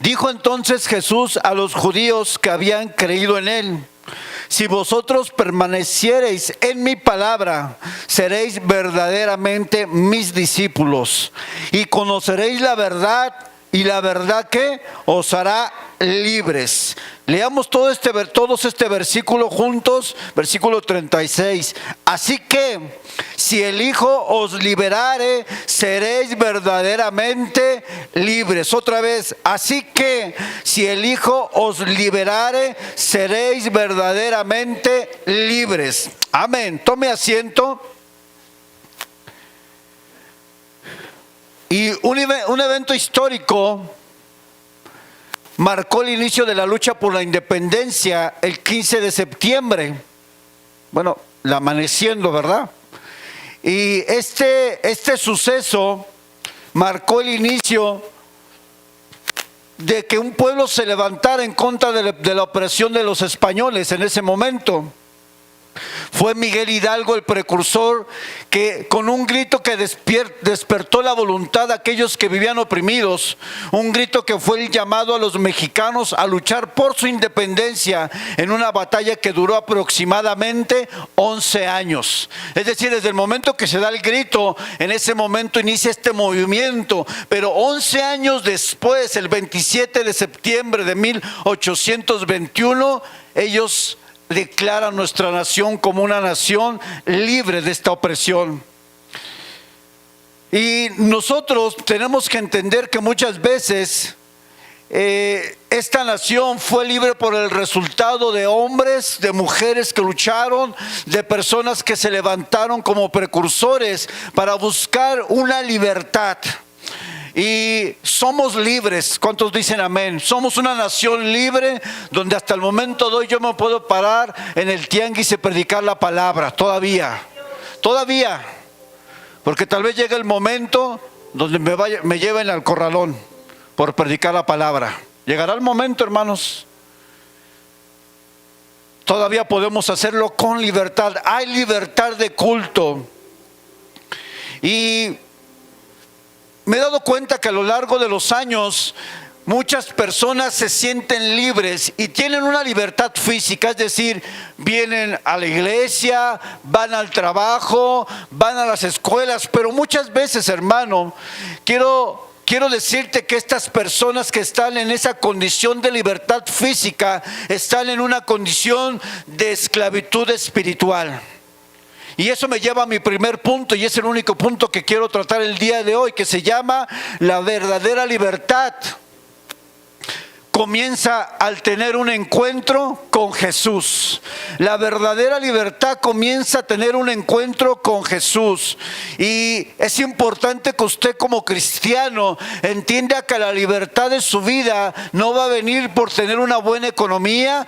Dijo entonces Jesús a los judíos que habían creído en él: si vosotros permaneciereis en mi palabra, seréis verdaderamente mis discípulos, y conoceréis la verdad, y la verdad que os hará libres. Leamos todos este versículo juntos, versículo 36. Así que, si el Hijo os liberare, seréis verdaderamente libres. Otra vez, así que, si el Hijo os liberare, seréis verdaderamente libres. Amén. Tome asiento. Y un evento histórico marcó el inicio de la lucha por la independencia el 15 de septiembre. Bueno, la amaneciendo, ¿verdad? Y este suceso marcó el inicio de que un pueblo se levantara en contra de la opresión de los españoles en ese momento. Fue Miguel Hidalgo el precursor, que con un grito que despertó la voluntad de aquellos que vivían oprimidos, un grito que fue el llamado a los mexicanos a luchar por su independencia en una batalla que duró aproximadamente 11 años. Es decir, desde el momento que se da el grito, en ese momento inicia este movimiento, pero 11 años después, el 27 de septiembre de 1821, ellos declara nuestra nación como una nación libre de esta opresión. Y nosotros tenemos que entender que muchas veces esta nación fue libre por el resultado de hombres, de mujeres que lucharon, de personas que se levantaron como precursores para buscar una libertad. Y somos libres. ¿Cuántos dicen amén? Somos una nación libre, donde hasta el momento de hoy yo me puedo parar en el tianguis y predicar la palabra. Todavía. Porque tal vez llegue el momento donde me lleven al corralón por predicar la palabra. Llegará el momento, hermanos. Todavía podemos hacerlo con libertad. Hay libertad de culto. Y me he dado cuenta que a lo largo de los años muchas personas se sienten libres y tienen una libertad física, es decir, vienen a la iglesia, van al trabajo, van a las escuelas, pero muchas veces, hermano, quiero decirte que estas personas que están en esa condición de libertad física están en una condición de esclavitud espiritual. Y eso me lleva a mi primer punto, y es el único punto que quiero tratar el día de hoy, que se llama la verdadera libertad. Comienza al tener un encuentro con Jesús. La verdadera libertad comienza a tener un encuentro con Jesús. Y es importante que usted como cristiano entienda que la libertad de su vida no va a venir por tener una buena economía.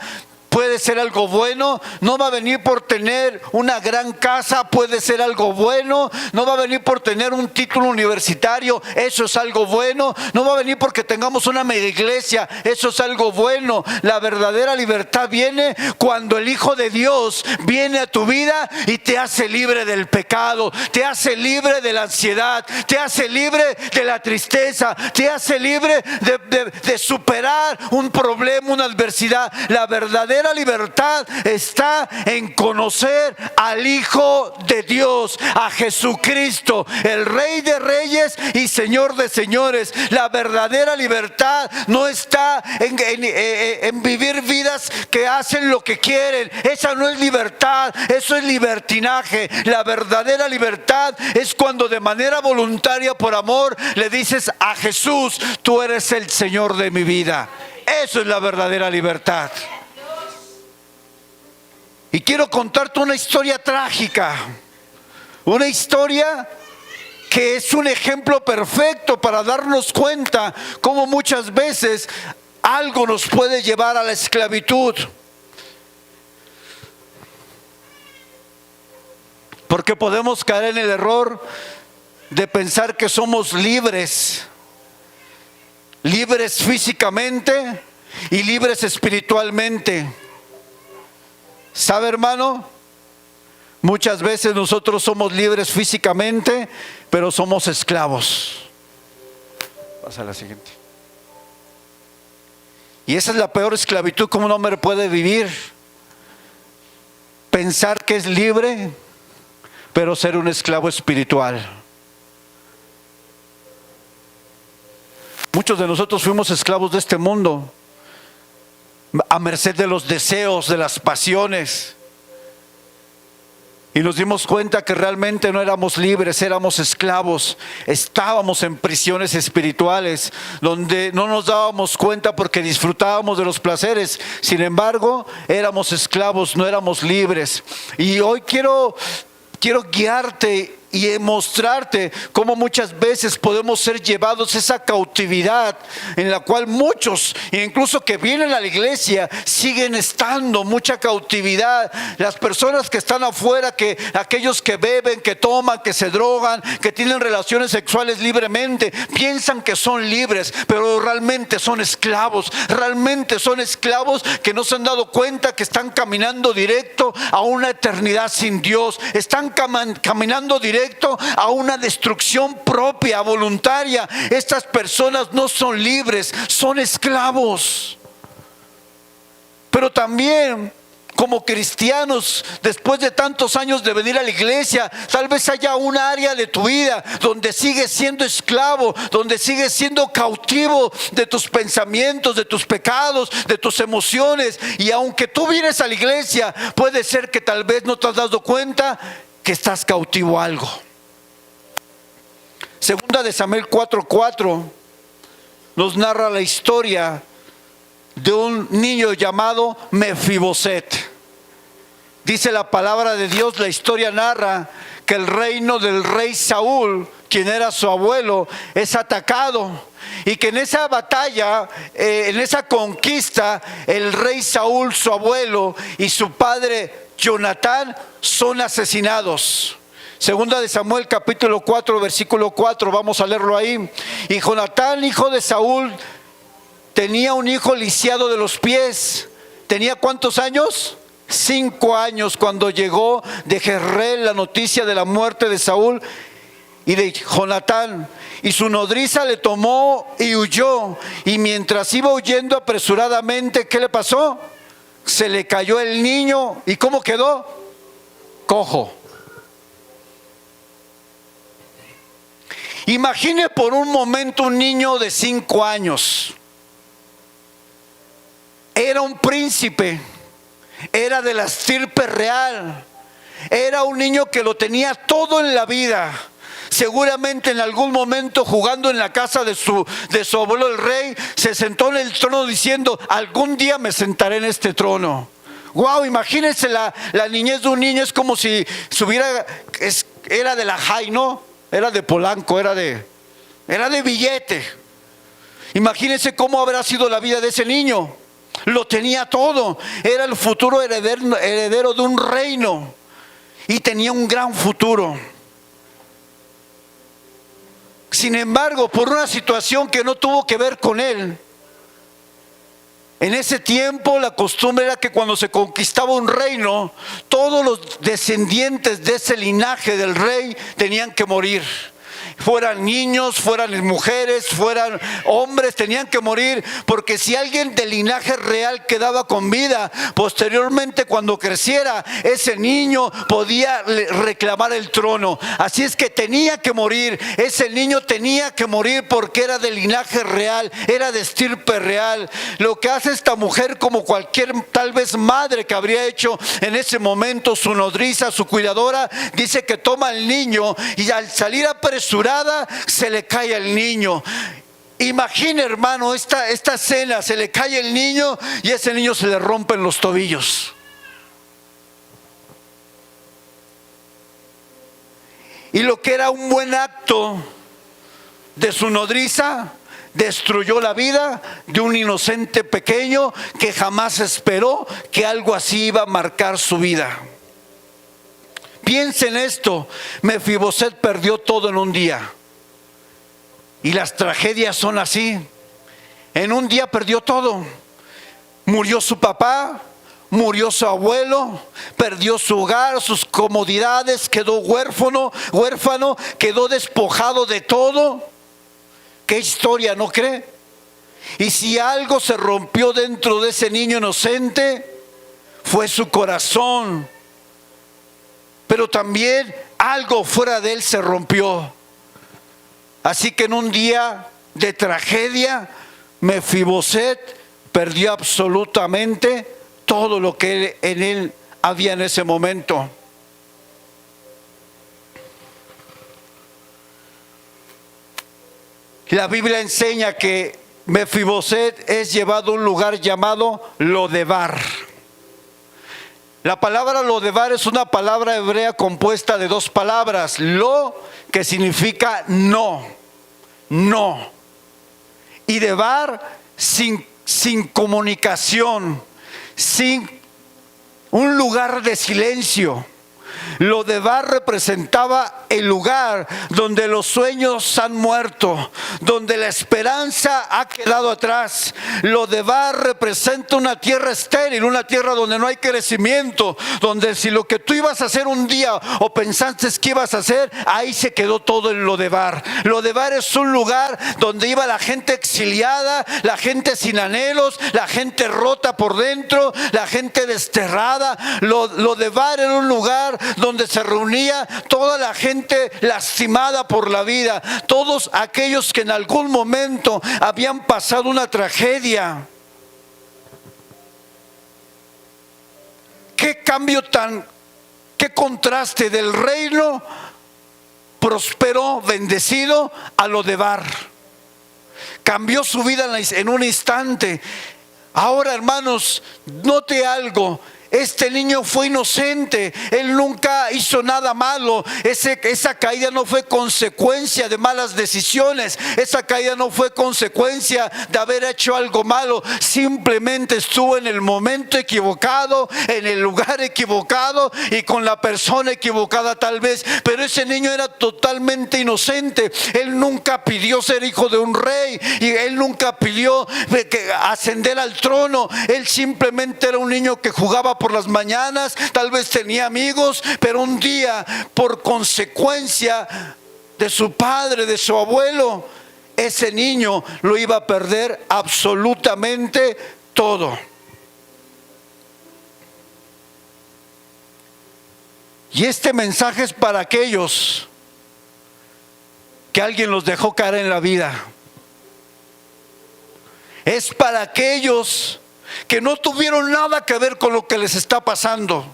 Puede ser algo bueno. No va a venir por tener una gran casa, puede ser algo bueno. No va a venir por tener un título universitario, eso es algo bueno. No va a venir porque tengamos una mega iglesia, eso es algo bueno. La verdadera libertad viene cuando el Hijo de Dios viene a tu vida y te hace libre del pecado, te hace libre de la ansiedad, te hace libre de la tristeza, te hace libre de superar un problema, una adversidad. La verdadera libertad está en conocer al Hijo de Dios, a Jesucristo, el Rey de Reyes y Señor de Señores. La verdadera libertad no está en vivir vidas que hacen lo que quieren. Esa no es libertad, eso es libertinaje. La verdadera libertad es cuando de manera voluntaria, por amor, le dices a Jesús: tú eres el Señor de mi vida. Eso es la verdadera libertad. Y quiero contarte una historia trágica, una historia que es un ejemplo perfecto para darnos cuenta cómo muchas veces algo nos puede llevar a la esclavitud. Porque podemos caer en el error de pensar que somos libres físicamente y libres espiritualmente. ¿Sabe, hermano? Muchas veces nosotros somos libres físicamente, pero somos esclavos. Pasa a la siguiente. Y esa es la peor esclavitud que un hombre puede vivir. Pensar que es libre, pero ser un esclavo espiritual. Muchos de nosotros fuimos esclavos de este mundo, a merced de los deseos, de las pasiones. Y nos dimos cuenta que realmente no éramos libres, éramos esclavos. Estábamos en prisiones espirituales, donde no nos dábamos cuenta porque disfrutábamos de los placeres. Sin embargo, éramos esclavos, no éramos libres. Y hoy quiero guiarte y mostrarte cómo muchas veces podemos ser llevados a esa cautividad en la cual muchos, incluso que vienen a la iglesia, siguen estando, mucha cautividad. Las personas que están afuera, que aquellos que beben, que toman, que se drogan, que tienen relaciones sexuales libremente, piensan que son libres, pero realmente son esclavos. Realmente son esclavos que no se han dado cuenta que están caminando directo a una eternidad sin Dios. Están caminando directo a una destrucción propia, voluntaria. Estas personas no son libres, son esclavos. Pero también, como cristianos, después de tantos años de venir a la iglesia, tal vez haya un área de tu vida donde sigues siendo esclavo, donde sigues siendo cautivo de tus pensamientos, de tus pecados, de tus emociones. Y aunque tú vienes a la iglesia, puede ser que tal vez no te has dado cuenta que estás cautivo a algo. Segunda de Samuel 4:4 nos narra la historia de un niño llamado Mefiboset. Dice la palabra de Dios, la historia narra que el reino del rey Saúl, quien era su abuelo, es atacado. Y que en esa batalla, en esa conquista, el rey Saúl, su abuelo, y su padre Jonatán son asesinados. Segunda de Samuel capítulo 4 versículo 4, vamos a leerlo ahí. Y Jonatán, hijo de Saúl, tenía un hijo lisiado de los pies. ¿Tenía cuántos años? 5 años cuando llegó de Jezreel la noticia de la muerte de Saúl y de Jonatán. Y su nodriza le tomó y huyó. Y mientras iba huyendo apresuradamente, ¿qué le pasó? Se le cayó el niño. ¿Y cómo quedó? Cojo. Imagine por un momento un niño de 5 años. Era un príncipe. Era de la estirpe real. Era un niño que lo tenía todo en la vida. Seguramente en algún momento, jugando en la casa de su abuelo el rey, se sentó en el trono diciendo: algún día me sentaré en este trono. Wow, imagínense la niñez de un niño. Es como si era de la Jai, ¿no? Era de Polanco, era de billete. Imagínense cómo habrá sido la vida de ese niño. Lo tenía todo. Era el futuro heredero de un reino. Y tenía un gran futuro. Sin embargo, por una situación que no tuvo que ver con él, en ese tiempo la costumbre era que cuando se conquistaba un reino, todos los descendientes de ese linaje del rey tenían que morir. Fueran niños, fueran mujeres, fueran hombres, tenían que morir, porque si alguien del linaje real quedaba con vida, posteriormente cuando creciera, ese niño podía reclamar el trono. Así es que tenía que morir, ese niño tenía que morir porque era del linaje real, era de estirpe real. Lo que hace esta mujer, como cualquier tal vez madre que habría hecho en ese momento, su nodriza, su cuidadora, dice que toma al niño y al salir apresurada se le cae al niño. Imagina, hermano, esta escena: se le cae el niño y ese niño se le rompen los tobillos. Y lo que era un buen acto de su nodriza destruyó la vida de un inocente pequeño que jamás esperó que algo así iba a marcar su vida. Piensen esto: Mefiboset perdió todo en un día. Y las tragedias son así. En un día perdió todo. Murió su papá, murió su abuelo, perdió su hogar, sus comodidades, quedó huérfano, quedó despojado de todo. ¿Qué historia, no cree? Y si algo se rompió dentro de ese niño inocente, fue su corazón. Pero también algo fuera de él se rompió. Así que en un día de tragedia, Mefiboset perdió absolutamente todo lo que en él había en ese momento. La Biblia enseña que Mefiboset es llevado a un lugar llamado Lodebar. La palabra Lodebar es una palabra hebrea compuesta de dos palabras. Lo, que significa no, no. Y debar, sin comunicación, sin un lugar de silencio. Lodebar representaba el lugar donde los sueños han muerto, donde la esperanza ha quedado atrás. Lodebar representa una tierra estéril, una tierra donde no hay crecimiento, donde si lo que tú ibas a hacer un día o pensaste que ibas a hacer, ahí se quedó todo en Lodebar. Lodebar es un lugar donde iba la gente exiliada, la gente sin anhelos, la gente rota por dentro, la gente desterrada. Lodebar era un lugar donde se reunía toda la gente lastimada por la vida, todos aquellos que en algún momento habían pasado una tragedia. Qué cambio qué contraste del reino próspero, bendecido, a Lodebar. Cambió su vida en un instante. Ahora, hermanos, note algo. Este niño fue inocente, él nunca hizo nada malo. Esa caída no fue consecuencia de malas decisiones, esa caída no fue consecuencia de haber hecho algo malo. Simplemente estuvo en el momento equivocado, en el lugar equivocado y con la persona equivocada tal vez. Pero ese niño era totalmente inocente. Él nunca pidió ser hijo de un rey y él nunca pidió ascender al trono. Él simplemente era un niño que jugaba por las mañanas, tal vez tenía amigos, pero un día, por consecuencia de su padre, de su abuelo, ese niño lo iba a perder absolutamente todo. Y este mensaje es para aquellos que alguien los dejó caer en la vida. Es para aquellos que no tuvieron nada que ver con lo que les está pasando,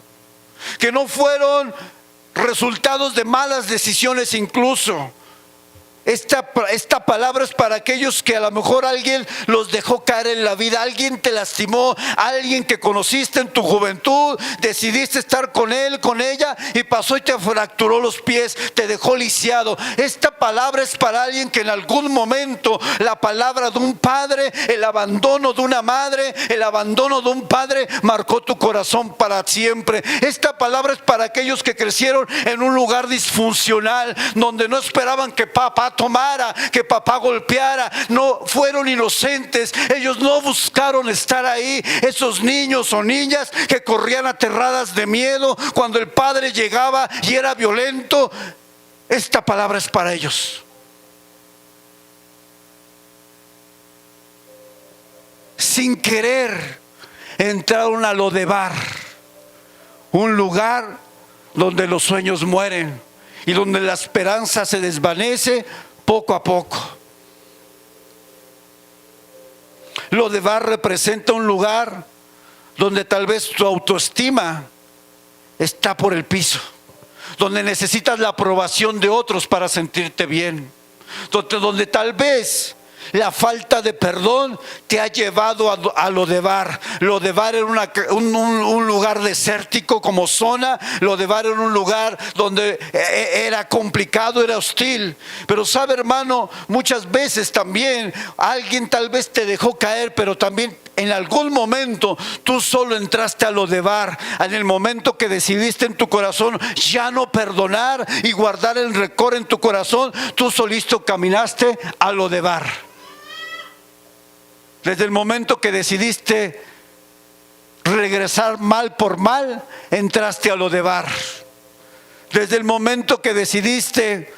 que no fueron resultados de malas decisiones incluso. Esta palabra es para aquellos que a lo mejor alguien los dejó caer en la vida, alguien te lastimó, alguien que conociste en tu juventud, decidiste estar con él, con ella y pasó y te fracturó los pies, te dejó lisiado. Esta palabra es para alguien que en algún momento la palabra de un padre, el abandono de una madre, el abandono de un padre marcó tu corazón para siempre. Esta palabra es para aquellos que crecieron en un lugar disfuncional, donde no esperaban que papá tomara, que papá golpeara. No fueron inocentes, ellos no buscaron estar ahí. Esos niños o niñas que corrían aterradas de miedo cuando el padre llegaba y era violento, esta palabra es para ellos. Sin querer entraron a Lodebar, un lugar donde los sueños mueren y donde la esperanza se desvanece poco a poco. Lodebar representa un lugar donde tal vez tu autoestima está por el piso, donde necesitas la aprobación de otros para sentirte bien, donde tal vez la falta de perdón te ha llevado a Lodebar. Lodebar era un lugar desértico como zona. Lodebar era un lugar donde era complicado, era hostil. Pero sabe, hermano, muchas veces también alguien tal vez te dejó caer, pero también en algún momento tú solo entraste a Lodebar. En el momento que decidiste en tu corazón ya no perdonar y guardar el rencor en tu corazón, tú solito caminaste a Lodebar. Desde el momento que decidiste regresar mal por mal, entraste a Lodebar. Desde el momento que decidiste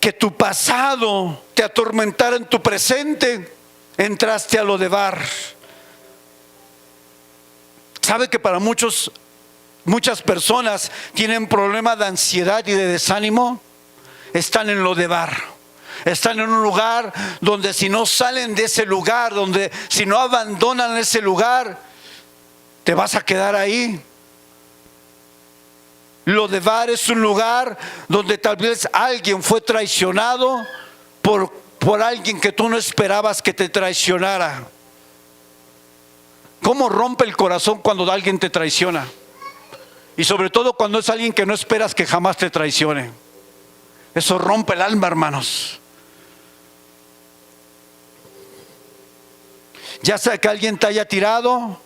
que tu pasado te atormentara en tu presente, entraste a Lodebar. ¿Sabe que para muchas personas tienen problemas de ansiedad y de desánimo? Están en Lodebar. Están en un lugar donde si no salen de ese lugar, donde si no abandonan ese lugar, te vas a quedar ahí. Lodebar es un lugar donde tal vez alguien fue traicionado por alguien que tú no esperabas que te traicionara. ¿Cómo rompe el corazón cuando alguien te traiciona? Y sobre todo cuando es alguien que no esperas que jamás te traicione. Eso rompe el alma, hermanos. Ya sea que alguien te haya tirado,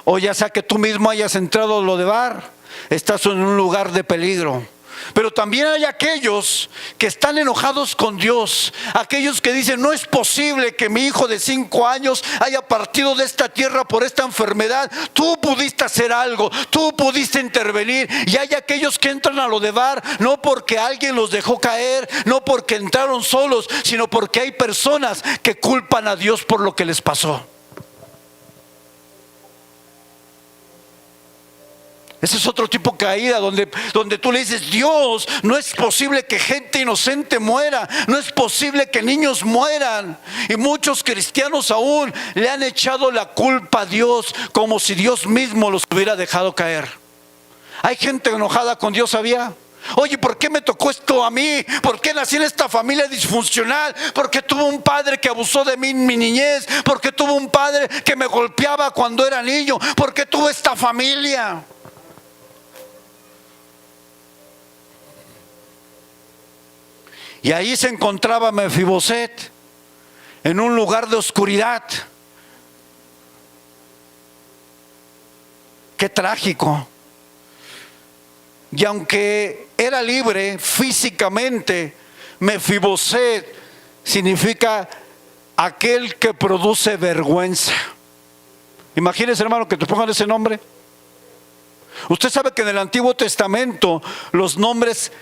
o ya sea que tú mismo hayas entrado a Lodebar, estás en un lugar de peligro. Pero también hay aquellos que están enojados con Dios, aquellos que dicen: no es posible que mi hijo de 5 años haya partido de esta tierra por esta enfermedad. Tú pudiste hacer algo, tú pudiste intervenir. Y hay aquellos que entran a Lodebar no porque alguien los dejó caer, no porque entraron solos, sino porque hay personas que culpan a Dios por lo que les pasó. Ese es otro tipo de caída donde tú le dices: Dios, no es posible que gente inocente muera, no es posible que niños mueran. Y muchos cristianos aún le han echado la culpa a Dios, como si Dios mismo los hubiera dejado caer. Hay gente enojada con Dios, ¿sabía? Oye, ¿por qué me tocó esto a mí? ¿Por qué nací en esta familia disfuncional? ¿Por qué tuve un padre que abusó de mí en mi niñez? ¿Por qué tuve un padre que me golpeaba cuando era niño? ¿Por qué tuve esta familia? Y ahí se encontraba Mefiboset, en un lugar de oscuridad. Qué trágico. Y aunque era libre físicamente, Mefiboset significa aquel que produce vergüenza. Imagínense, hermano, que te pongan ese nombre. Usted sabe que en el Antiguo Testamento los nombres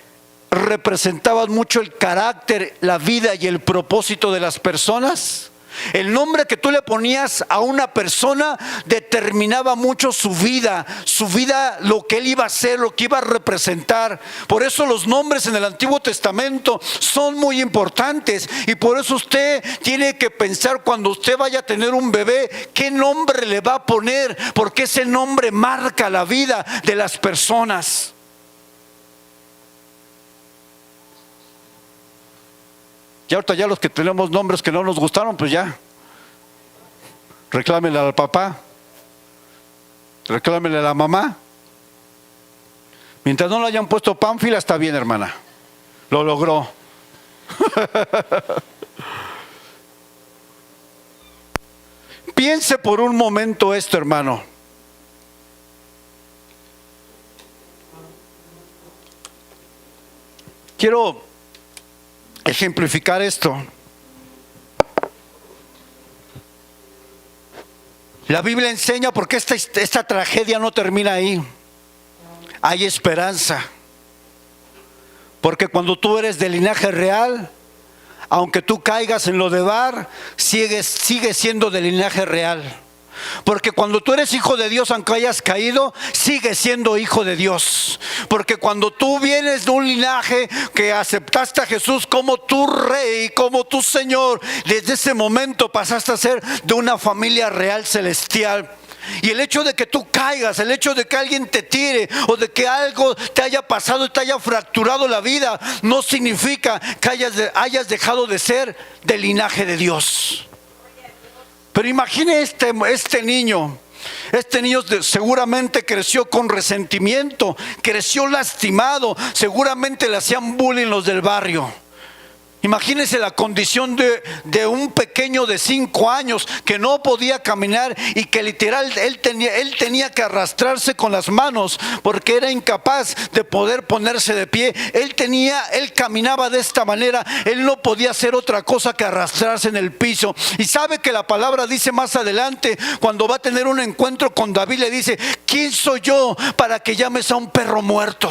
representaban mucho el carácter, la vida y el propósito de las personas. El nombre que tú le ponías a una persona determinaba mucho su vida, lo que él iba a hacer, lo que iba a representar. Por eso los nombres en el Antiguo Testamento son muy importantes, y por eso usted tiene que pensar, cuando usted vaya a tener un bebé, qué nombre le va a poner, porque ese nombre marca la vida de las personas. Y ahorita ya los que tenemos nombres que no nos gustaron, pues ya, reclámele al papá, reclámele a la mamá. Mientras no le hayan puesto Pánfila, está bien, hermana. Lo logró. Piense por un momento esto, hermano. Quiero ejemplificar esto. La Biblia enseña porque esta tragedia no termina ahí. Hay esperanza. Porque cuando tú eres de linaje real, aunque tú caigas en Lodebar, sigues siendo de linaje real. Porque cuando tú eres hijo de Dios, aunque hayas caído, sigues siendo hijo de Dios. Porque cuando tú vienes de un linaje que aceptaste a Jesús como tu rey, como tu Señor, desde ese momento pasaste a ser de una familia real celestial. Y el hecho de que tú caigas, el hecho de que alguien te tire, o de que algo te haya pasado y te haya fracturado la vida, no significa que hayas dejado de ser del linaje de Dios. Pero imagine este niño. Este niño seguramente creció con resentimiento, creció lastimado, seguramente le hacían bullying los del barrio. Imagínense la condición de un pequeño de 5 años que no podía caminar, y que literal él tenía que arrastrarse con las manos porque era incapaz de poder ponerse de pie. Él caminaba de esta manera, él no podía hacer otra cosa que arrastrarse en el piso. Y sabe que la palabra dice más adelante, cuando va a tener un encuentro con David, le dice: ¿quién soy yo para que llames a un perro muerto?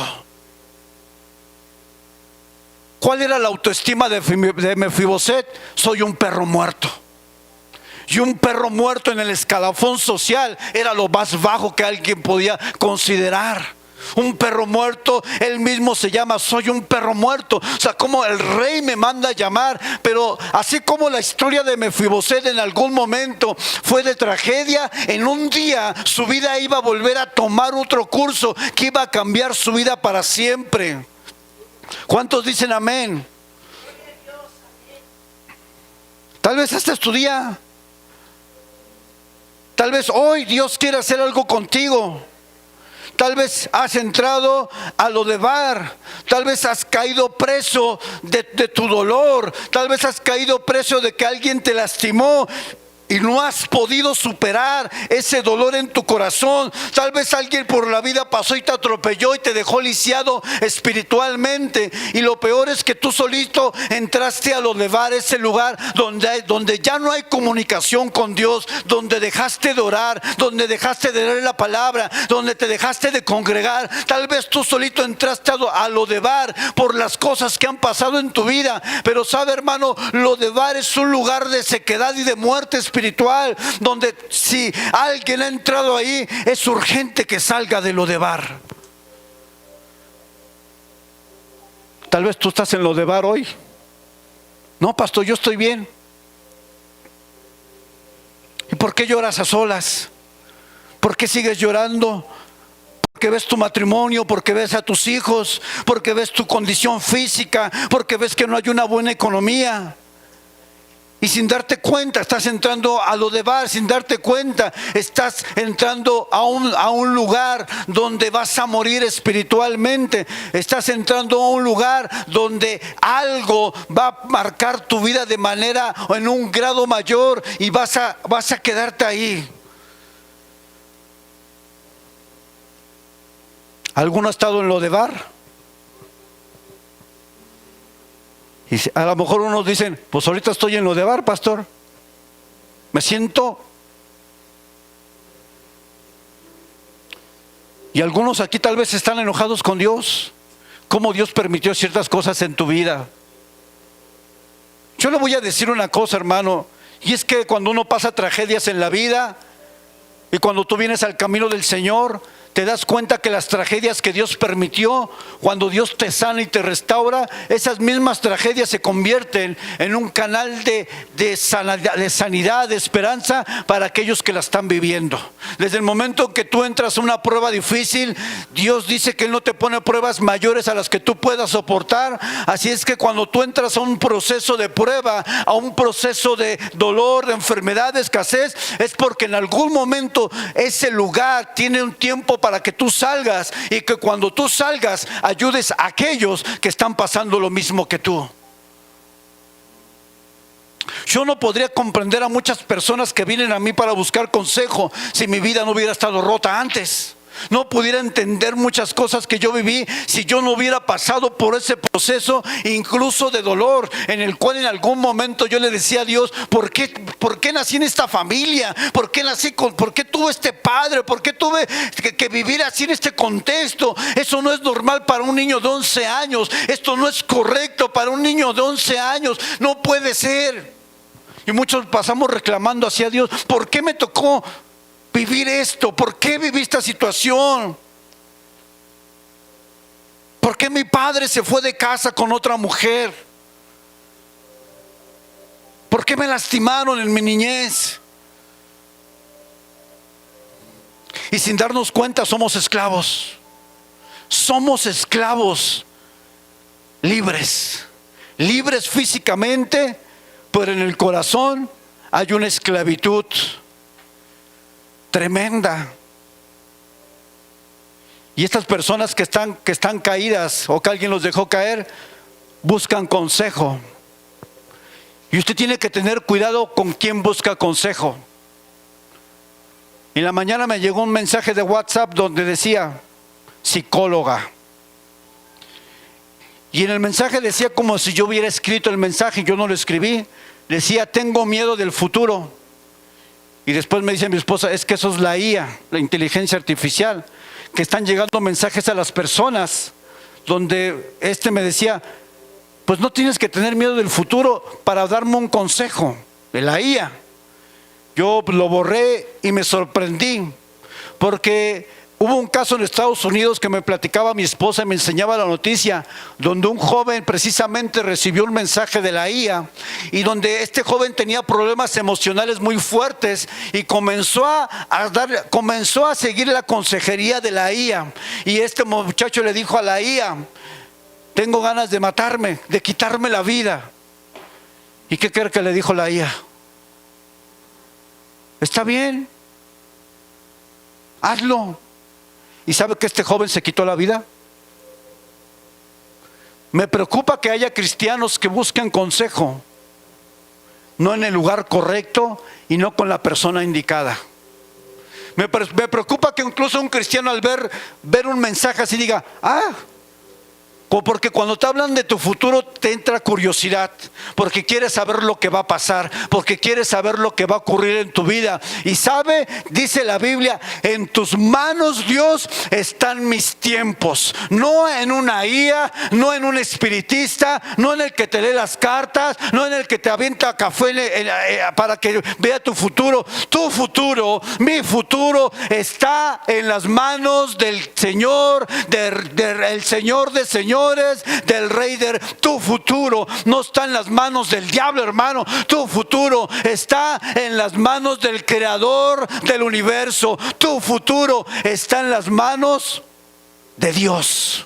¿Cuál era la autoestima de Mefiboset? Soy un perro muerto. Y un perro muerto en el escalafón social era lo más bajo que alguien podía considerar. Un perro muerto, él mismo se llama, soy un perro muerto. O sea, como el rey me manda a llamar. Pero así como la historia de Mefiboset en algún momento fue de tragedia, en un día su vida iba a volver a tomar otro curso que iba a cambiar su vida para siempre. ¿Cuántos dicen amén? Tal vez este es tu día. Tal vez hoy Dios quiere hacer algo contigo. Tal vez has entrado a Lodebar. Tal vez has caído preso de tu dolor. Tal vez has caído preso de que alguien te lastimó y no has podido superar ese dolor en tu corazón. Tal vez alguien por la vida pasó y te atropelló y te dejó lisiado espiritualmente. Y lo peor es que tú solito entraste a Lodebar, ese lugar donde ya no hay comunicación con Dios, donde dejaste de orar, donde dejaste de leer la palabra, donde te dejaste de congregar. Tal vez tú solito entraste a Lodebar por las cosas que han pasado en tu vida. Pero sabe, hermano, Lodebar es un lugar de sequedad y de muerte espiritual, donde si alguien ha entrado ahí, es urgente que salga de Lodebar. Tal vez tú estás en Lodebar hoy. No, pastor, yo estoy bien. ¿Y por qué lloras a solas? ¿Por qué sigues llorando? Porque ves tu matrimonio, porque ves a tus hijos, porque ves tu condición física, porque ves que no hay una buena economía. Y sin darte cuenta estás entrando a Lodebar, sin darte cuenta estás entrando a un lugar donde vas a morir espiritualmente. Estás entrando a un lugar donde algo va a marcar tu vida de manera o en un grado mayor y vas a quedarte ahí. ¿Alguno ha estado en Lodebar? Y a lo mejor unos dicen, pues ahorita estoy en Lodebar, pastor. Me siento. Y algunos aquí tal vez están enojados con Dios. Cómo Dios permitió ciertas cosas en tu vida. Yo le voy a decir una cosa, hermano. Y es que cuando uno pasa tragedias en la vida y cuando tú vienes al camino del Señor, te das cuenta que las tragedias que Dios permitió, cuando Dios te sana y te restaura, esas mismas tragedias se convierten en un canal de sanidad, de esperanza para aquellos que la están viviendo. Desde el momento que tú entras a una prueba difícil, Dios dice que Él no te pone pruebas mayores a las que tú puedas soportar. Así es que cuando tú entras a un proceso de prueba, a un proceso de dolor, de enfermedad, de escasez, es porque en algún momento ese lugar tiene un tiempo para que tú salgas, y que cuando tú salgas ayudes a aquellos que están pasando lo mismo que tú. Yo no podría comprender a muchas personas que vienen a mí para buscar consejo si mi vida no hubiera estado rota antes. No pudiera entender muchas cosas que yo viví si yo no hubiera pasado por ese proceso, incluso de dolor, en el cual en algún momento yo le decía a Dios, ¿por qué nací en esta familia? ¿Por qué tuve este padre? ¿Por qué tuve que vivir así en este contexto? Eso no es normal para un niño de 11 años. Esto no es correcto para un niño de 11 años. No puede ser. Y muchos pasamos reclamando hacia Dios, ¿por qué me tocó vivir esto? ¿Por qué viví esta situación? ¿Por qué mi padre se fue de casa con otra mujer? ¿Por qué me lastimaron en mi niñez? Y sin darnos cuenta somos esclavos. Somos esclavos libres. Libres físicamente, pero en el corazón hay una esclavitud tremenda. Y estas personas que están caídas o que alguien los dejó caer, buscan consejo. Y usted tiene que tener cuidado con quién busca consejo. En la mañana me llegó un mensaje de WhatsApp donde decía psicóloga. Y en el mensaje decía como si yo hubiera escrito el mensaje, yo no lo escribí. Decía, tengo miedo del futuro. Y después me dice mi esposa, es que eso es la IA, la inteligencia artificial, que están llegando mensajes a las personas donde me decía, pues no tienes que tener miedo del futuro para darme un consejo de la IA. Yo lo borré y me sorprendí, porque hubo un caso en Estados Unidos que me platicaba mi esposa y me enseñaba la noticia, donde un joven precisamente recibió un mensaje de la IA y donde este joven tenía problemas emocionales muy fuertes y comenzó a seguir la consejería de la IA. Y este muchacho le dijo a la IA: tengo ganas de matarme, de quitarme la vida. ¿Y qué cree que le dijo la IA? Está bien, hazlo. ¿Y sabe que este joven se quitó la vida? Me preocupa que haya cristianos que busquen consejo, no en el lugar correcto y no con la persona indicada. Me preocupa que incluso un cristiano al ver un mensaje así diga: porque cuando te hablan de tu futuro te entra curiosidad, porque quieres saber lo que va a pasar, porque quieres saber lo que va a ocurrir en tu vida. Y sabe, dice la Biblia: en tus manos, Dios, están mis tiempos. No en una IA, no en un espiritista, no en el que te lee las cartas, no en el que te avienta café para que vea tu futuro. Tu futuro, mi futuro, está en las manos del Señor, del Señor de señores, del Rey. Tu futuro no está en las manos del diablo, hermano. Tu futuro está en las manos del Creador del universo. Tu futuro está en las manos de Dios.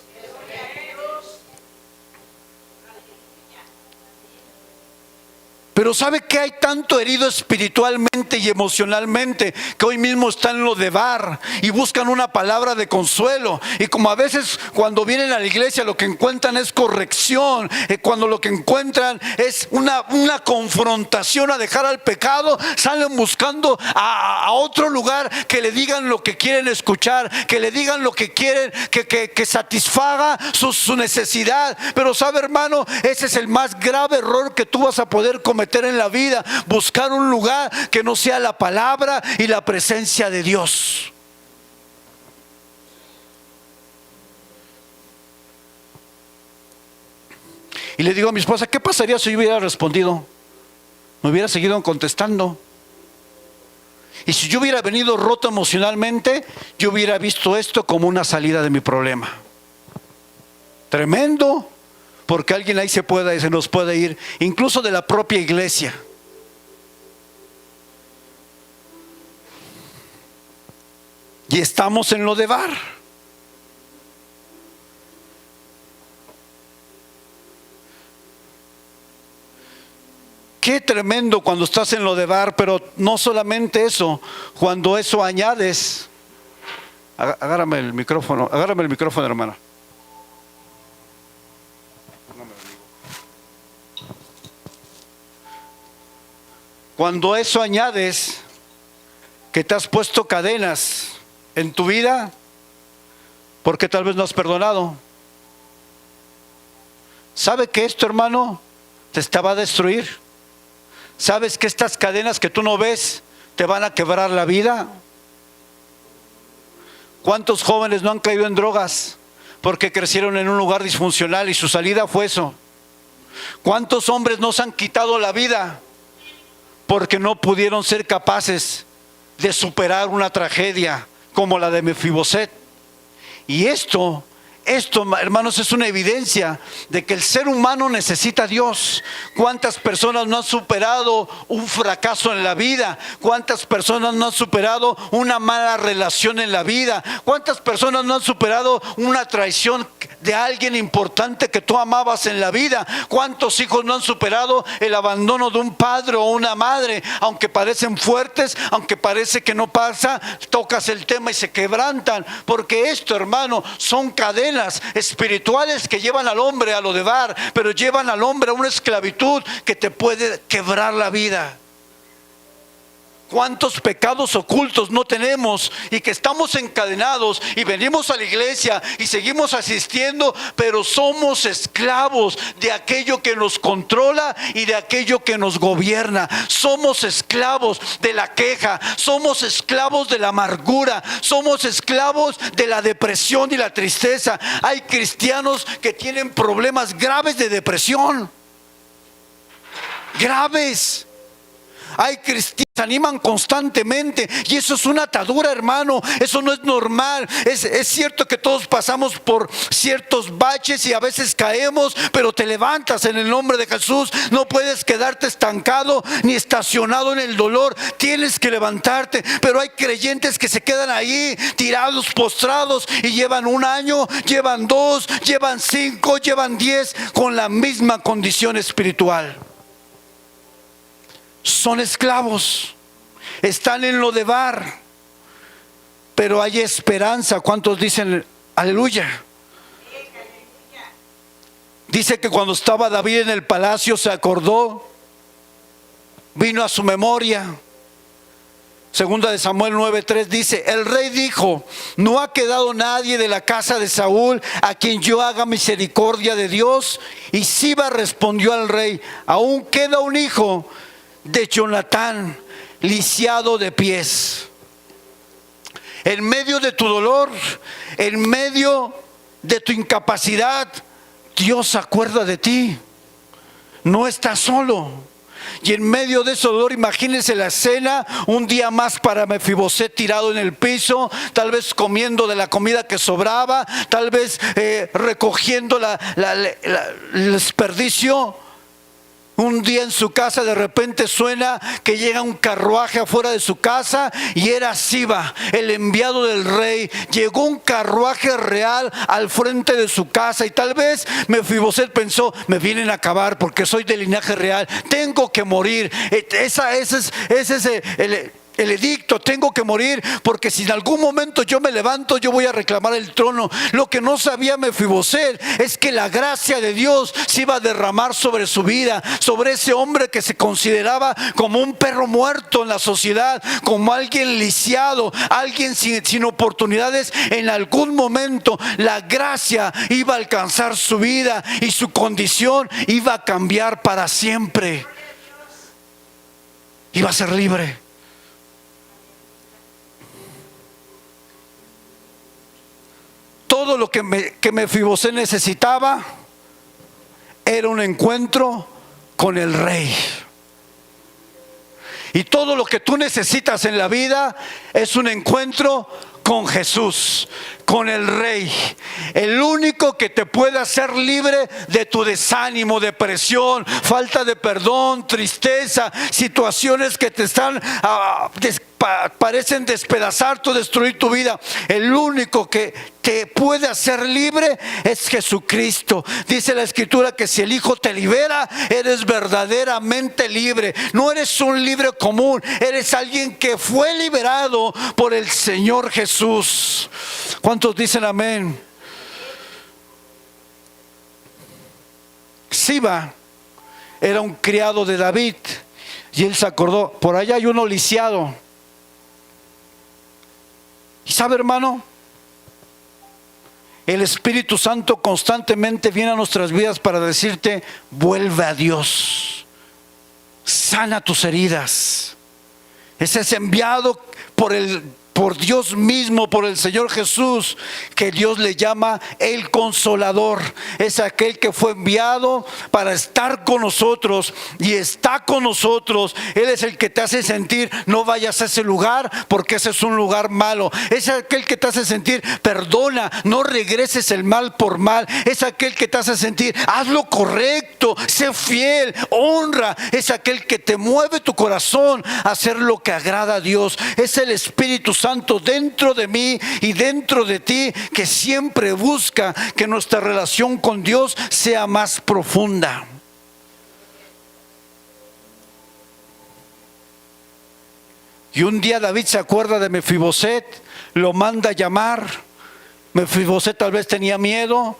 Pero ¿sabe que hay tanto herido espiritualmente y emocionalmente que hoy mismo están en lo de bar y buscan una palabra de consuelo? Y como a veces cuando vienen a la iglesia lo que encuentran es corrección, cuando lo que encuentran es una confrontación a dejar al pecado, salen buscando a otro lugar que le digan lo que quieren escuchar, que le digan lo que quieren, que satisfaga su necesidad. Pero ¿sabe, hermano? Ese es el más grave error que tú vas a poder cometer en la vida: buscar un lugar que no sea la palabra y la presencia de Dios. Y le digo a mi esposa: ¿qué pasaría si yo hubiera respondido? Me hubiera seguido contestando. Y si yo hubiera venido roto emocionalmente, yo hubiera visto esto como una salida de mi problema. Tremendo. Porque alguien ahí se nos puede ir, incluso de la propia iglesia. Y estamos en lo de bar. Qué tremendo cuando estás en lo de bar, pero no solamente eso, cuando eso añades. Agárrame el micrófono, hermana. Cuando eso añades que te has puesto cadenas en tu vida porque tal vez no has perdonado. ¿Sabe que esto, hermano, te va a destruir? ¿Sabes que estas cadenas que tú no ves te van a quebrar la vida? ¿Cuántos jóvenes no han caído en drogas porque crecieron en un lugar disfuncional y su salida fue eso? ¿Cuántos hombres no se han quitado la vida porque no pudieron ser capaces de superar una tragedia como la de Mefiboset? Y esto, hermanos, es una evidencia de que el ser humano necesita a Dios. ¿Cuántas personas no han superado un fracaso en la vida? ¿Cuántas personas no han superado una mala relación en la vida? ¿Cuántas personas no han superado una traición de alguien importante que tú amabas en la vida? ¿Cuántos hijos no han superado el abandono de un padre o una madre? Aunque parecen fuertes, aunque parece que no pasa, tocas el tema y se quebrantan. Porque esto, hermano, son cadenas espirituales que llevan al hombre a lo de bar, pero llevan al hombre a una esclavitud que te puede quebrar la vida. ¿Cuántos pecados ocultos no tenemos y que estamos encadenados y venimos a la iglesia y seguimos asistiendo, pero somos esclavos de aquello que nos controla y de aquello que nos gobierna? Somos esclavos de la queja, somos esclavos de la amargura, somos esclavos de la depresión y la tristeza. Hay cristianos que tienen problemas graves de depresión, graves. Hay cristianos que se animan constantemente y eso es una atadura, hermano. Eso no es normal. Es cierto que todos pasamos por ciertos baches y a veces caemos, pero te levantas en el nombre de Jesús. No puedes quedarte estancado ni estacionado en el dolor. Tienes que levantarte. Pero hay creyentes que se quedan ahí tirados, postrados, y llevan 1 año, llevan 2, llevan 5, llevan 10 con la misma condición espiritual. Son esclavos, están en lo de bar, pero hay esperanza. ¿Cuántos dicen aleluya? Dice que cuando estaba David en el palacio se acordó, vino a su memoria. Segunda de Samuel 9:3 dice: el rey dijo, no ha quedado nadie de la casa de Saúl a quien yo haga misericordia de Dios. Y Siba respondió al rey: aún queda un hijo de Jonatán, lisiado de pies. En medio de tu dolor, en medio de tu incapacidad, Dios se acuerda de ti. No estás solo. Y en medio de ese dolor, imagínense la escena: un día más para Mefiboset tirado en el piso, tal vez comiendo de la comida que sobraba, tal vez recogiendo el desperdicio. Un día en su casa de repente suena que llega un carruaje afuera de su casa, y era Siba, el enviado del rey. Llegó un carruaje real al frente de su casa, y tal vez Mefiboset pensó: me vienen a acabar porque soy de linaje real, tengo que morir. Ese es el edicto: tengo que morir, porque si en algún momento yo me levanto, yo voy a reclamar el trono. Lo que no sabía Mefiboset es que la gracia de Dios se iba a derramar sobre su vida, sobre ese hombre que se consideraba como un perro muerto en la sociedad, como alguien lisiado, alguien sin oportunidades. En algún momento la gracia iba a alcanzar su vida y su condición iba a cambiar para siempre. Iba a ser libre. Todo lo que Mefiboset necesitaba era un encuentro con el rey. Y todo lo que tú necesitas en la vida es un encuentro con Jesús, con el Rey, el único que te puede hacer libre de tu desánimo, depresión, falta de perdón, tristeza, situaciones que te están parecen despedazar o destruir tu vida. El único que te puede hacer libre es Jesucristo. Dice la Escritura que si el Hijo te libera, eres verdaderamente libre. No eres un libre común, eres alguien que fue liberado por el Señor Jesús. ¿Cuántos dicen amén? Siba era un criado de David, y él se acordó: por allá hay uno lisiado. Y sabe, hermano, el Espíritu Santo constantemente viene a nuestras vidas para decirte: vuelve a Dios, sana tus heridas. Ese es enviado por Dios mismo, por el Señor Jesús, que Dios le llama el Consolador. Es aquel que fue enviado para estar con nosotros y está con nosotros. Él es el que te hace sentir: no vayas a ese lugar porque ese es un lugar malo. Es aquel que te hace sentir: perdona, no regreses el mal por mal. Es aquel que te hace sentir: haz lo correcto, sé fiel, honra. Es aquel que te mueve tu corazón a hacer lo que agrada a Dios. Es el Espíritu Santo dentro de mí y dentro de ti, que siempre busca que nuestra relación con Dios sea más profunda. Y un día David se acuerda de Mefiboset, lo manda a llamar. Mefiboset tal vez tenía miedo,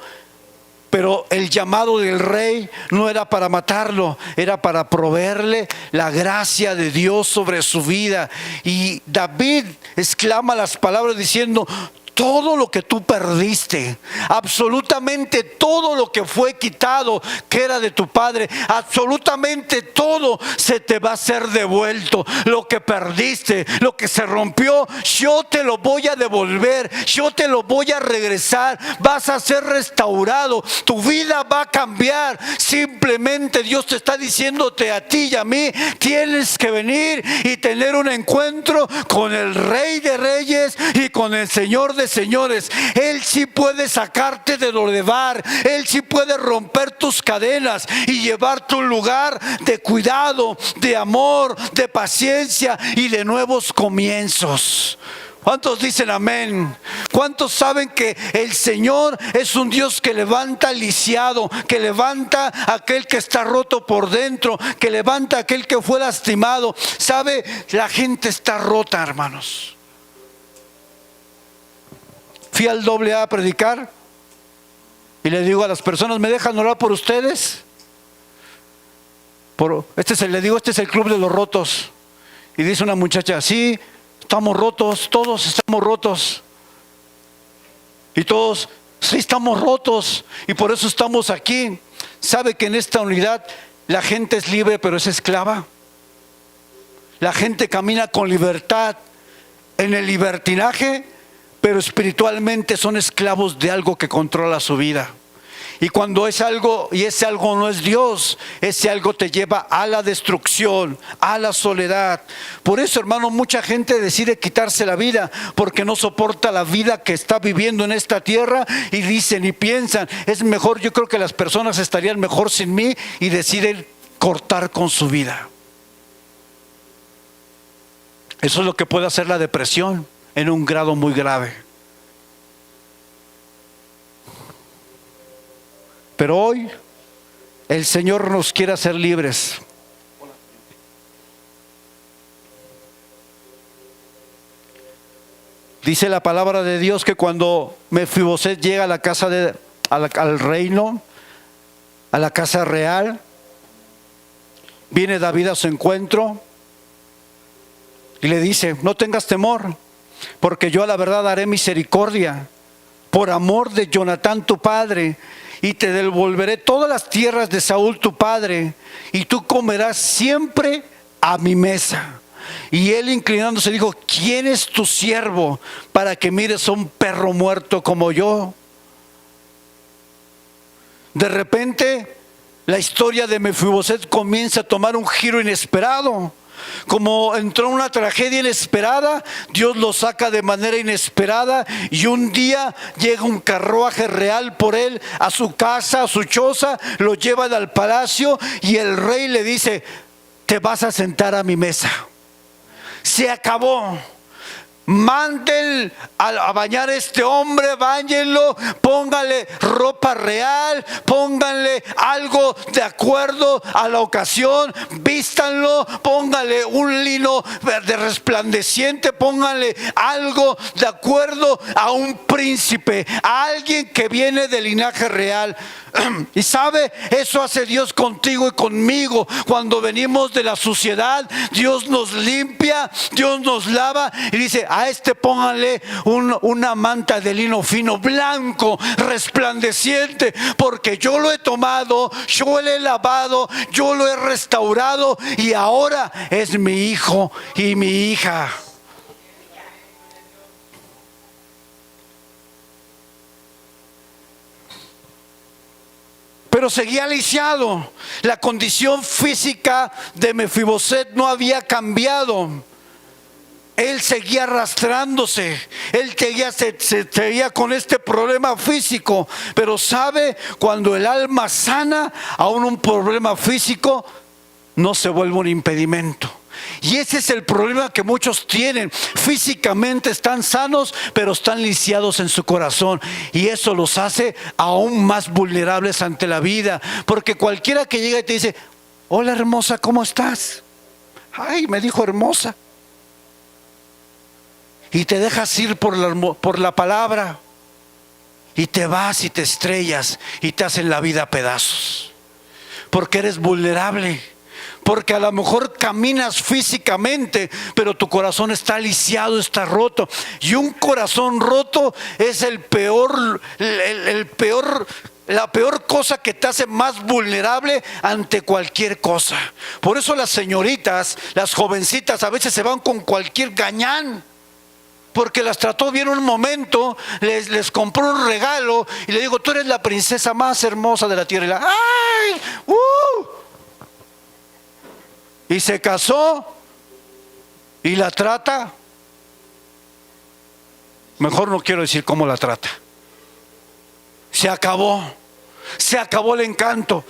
Pero el llamado del rey no era para matarlo, era para proveerle la gracia de Dios sobre su vida. Y David exclama las palabras diciendo: todo lo que tú perdiste, absolutamente todo lo que fue quitado, que era de tu padre, absolutamente todo se te va a ser devuelto. Lo que perdiste, lo que se rompió, yo te lo voy a devolver, yo te lo voy a regresar. Vas a ser restaurado, tu vida va a cambiar. Simplemente Dios te está diciéndote a ti y a mí: tienes que venir y tener un encuentro con el Rey de Reyes y con el Señor de Señores. Él sí puede sacarte de Lodebar, Él sí puede romper tus cadenas y llevarte a un lugar de cuidado, de amor, de paciencia y de nuevos comienzos. ¿Cuántos dicen amén? ¿Cuántos saben que el Señor es un Dios que levanta al lisiado, que levanta a aquel que está roto por dentro, que levanta a aquel que fue lastimado? ¿Sabe? La gente está rota, hermanos. Fui al AA a predicar y le digo a las personas: ¿me dejan orar por ustedes? Este es el club de los rotos. Y dice una muchacha: sí, estamos rotos, todos estamos rotos. Y todos: sí, estamos rotos y por eso estamos aquí. ¿Sabe que en esta unidad la gente es libre pero es esclava? La gente camina con libertad en el libertinaje, pero espiritualmente son esclavos de algo que controla su vida. Y cuando es algo, y ese algo no es Dios, ese algo te lleva a la destrucción, a la soledad. Por eso, hermano, mucha gente decide quitarse la vida porque no soporta la vida que está viviendo en esta tierra, y dicen y piensan: es mejor, yo creo que las personas estarían mejor sin mí, y deciden cortar con su vida. Eso es lo que puede hacer la depresión en un grado muy grave. Pero hoy el Señor nos quiere hacer libres. Dice la palabra de Dios que cuando Mefiboset llega a la casa al reino, a la casa real, viene David a su encuentro y le dice: no tengas temor, porque yo a la verdad haré misericordia por amor de Jonatán tu padre, y te devolveré todas las tierras de Saúl tu padre, y tú comerás siempre a mi mesa. Y él, inclinándose, dijo: ¿quién es tu siervo para que mires a un perro muerto como yo? De repente la historia de Mefiboset comienza a tomar un giro inesperado. Como entró una tragedia inesperada, Dios lo saca de manera inesperada, y un día llega un carruaje real por él a su casa, a su choza, lo llevan al palacio, y el rey le dice: te vas a sentar a mi mesa. Se acabó. Manden a bañar a este hombre, báñenlo, pónganle ropa real, pónganle algo de acuerdo a la ocasión, vístanlo, pónganle un lino verde resplandeciente, pónganle algo de acuerdo a un príncipe, a alguien que viene del linaje real. Y sabe, eso hace Dios contigo y conmigo. Cuando venimos de la suciedad, Dios nos limpia, Dios nos lava y dice: a este pónganle una manta de lino fino, blanco, resplandeciente, porque yo lo he tomado, yo lo he lavado, yo lo he restaurado, y ahora es mi hijo y mi hija. Pero seguía lisiado. La condición física de Mefiboset no había cambiado. Él seguía arrastrándose. Él seguía con este problema físico. Pero sabe, cuando el alma sana, aún un problema físico no se vuelve un impedimento. Y ese es el problema que muchos tienen. Físicamente están sanos, pero están lisiados en su corazón, y eso los hace aún más vulnerables ante la vida. Porque cualquiera que llega y te dice: hola hermosa, ¿cómo estás? Ay, me dijo hermosa. Y te dejas ir por la palabra. y te vas y te estrellas y te hacen la vida a pedazos. Porque eres vulnerable. Porque a lo mejor caminas físicamente, pero tu corazón está lisiado, está roto. Y un corazón roto es la peor cosa que te hace más vulnerable ante cualquier cosa. Por eso las señoritas, las jovencitas a veces se van con cualquier gañán. Porque las trató bien un momento, les compró un regalo y le digo, tú eres la princesa más hermosa de la tierra. Y ¡ay! Y se casó y la trata. Mejor no quiero decir cómo la trata. Se acabó el encanto.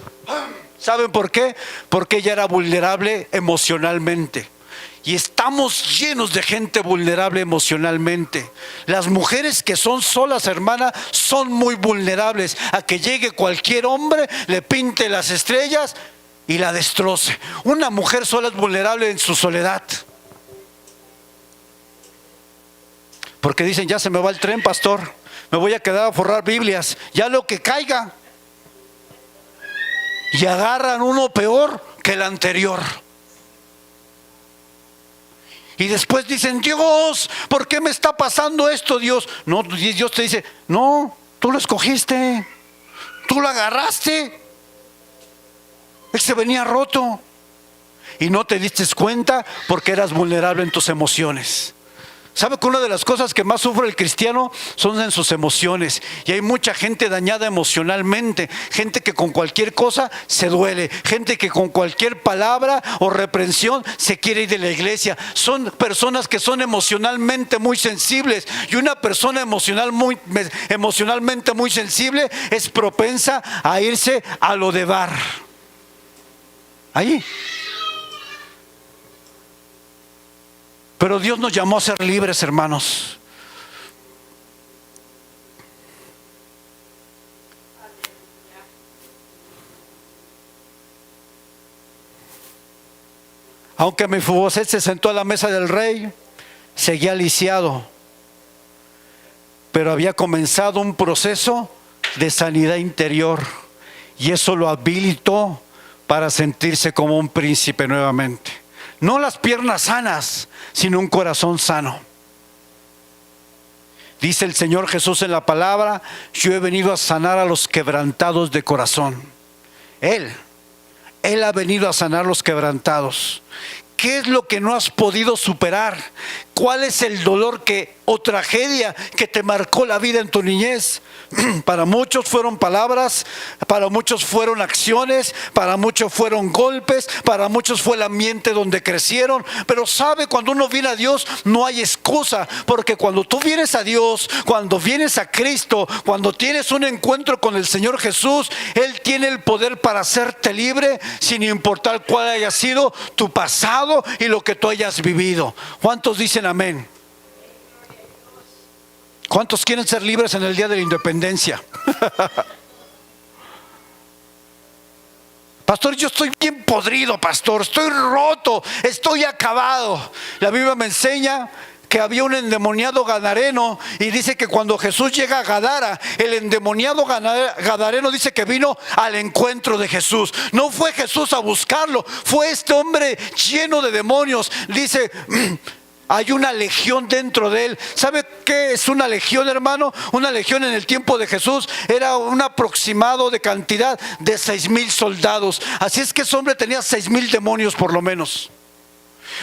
¿Saben por qué? Porque ella era vulnerable emocionalmente. Y estamos llenos de gente vulnerable emocionalmente. Las mujeres que son solas, hermana, son muy vulnerables a que llegue cualquier hombre, le pinte las estrellas y la destroce. Una mujer sola es vulnerable en su soledad. Porque dicen, ya se me va el tren, pastor, me voy a quedar a forrar Biblias, ya lo que caiga. Y agarran uno peor que el anterior. Y después dicen, Dios, ¿por qué me está pasando esto, Dios? No, Dios te dice, no, tú lo escogiste, tú lo agarraste. Él se venía roto y no te diste cuenta porque eras vulnerable en tus emociones. ¿Sabe que una de las cosas que más sufre el cristiano son en sus emociones? Y hay mucha gente dañada emocionalmente, gente que con cualquier cosa se duele, gente que con cualquier palabra o reprensión se quiere ir de la iglesia. Son personas que son emocionalmente muy sensibles, y una persona emocionalmente muy sensible es propensa a irse a lo de bar. Ahí. Pero Dios nos llamó a ser libres, hermanos. Aunque Mefiboset se sentó a la mesa del rey, seguía lisiado, pero había comenzado un proceso de sanidad interior, y eso lo habilitó para sentirse como un príncipe nuevamente. No las piernas sanas, sino un corazón sano. Dice el Señor Jesús en la palabra, yo he venido a sanar a los quebrantados de corazón. Él ha venido a sanar los quebrantados. ¿Qué es lo que no has podido superar? ¿Cuál es el dolor o tragedia que te marcó la vida en tu niñez? Para muchos fueron palabras, para muchos fueron acciones, para muchos fueron golpes, para muchos fue el ambiente donde crecieron. Pero sabe, cuando uno viene a Dios no hay excusa, porque cuando tú vienes a Dios, cuando vienes a Cristo, cuando tienes un encuentro con el Señor Jesús, Él tiene el poder para hacerte libre, sin importar cuál haya sido tu pasado y lo que tú hayas vivido. ¿Cuántos dicen amén? ¿Cuántos quieren ser libres en el día de la independencia? Pastor, yo estoy bien podrido, pastor, estoy roto, estoy acabado. La Biblia me enseña que había un endemoniado gadareno, y dice que cuando Jesús llega a Gadara, el endemoniado gadareno dice que vino al encuentro de Jesús. No fue Jesús a buscarlo, fue este hombre lleno de demonios. Dice, hay una legión dentro de él. ¿Sabe qué es una legión, hermano? Una legión en el tiempo de Jesús era un aproximado de cantidad de 6,000 soldados. Así es que ese hombre tenía 6,000 demonios por lo menos.